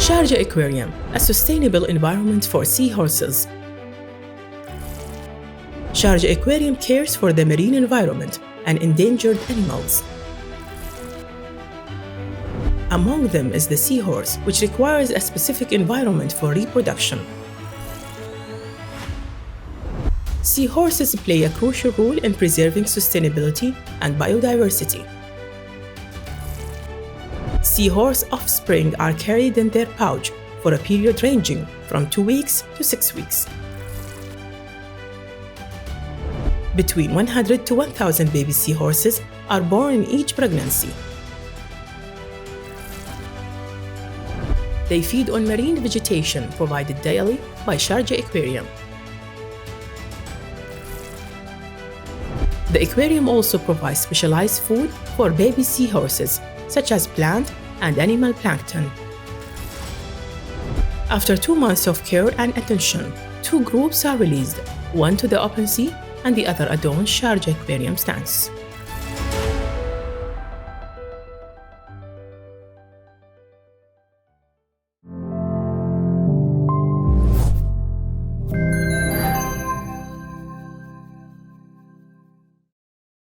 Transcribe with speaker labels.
Speaker 1: Sharjah Aquarium, a sustainable environment for seahorses. Sharjah Aquarium cares for the marine environment and endangered animals. Among them is the seahorse, which requires a specific environment for reproduction. Seahorses play a crucial role in preserving sustainability and biodiversity. Seahorse offspring are carried in their pouch for a period ranging from 2 weeks to 6 weeks. Between 100 to 1,000 baby seahorses are born in each pregnancy. They feed on marine vegetation provided daily by Sharjah Aquarium. The aquarium also provides specialized food for baby seahorses, such as plant and animal plankton. After 2 months of care and attention, 2 groups are released, one to the open sea and the other adorns Sharjah Aquarium stands.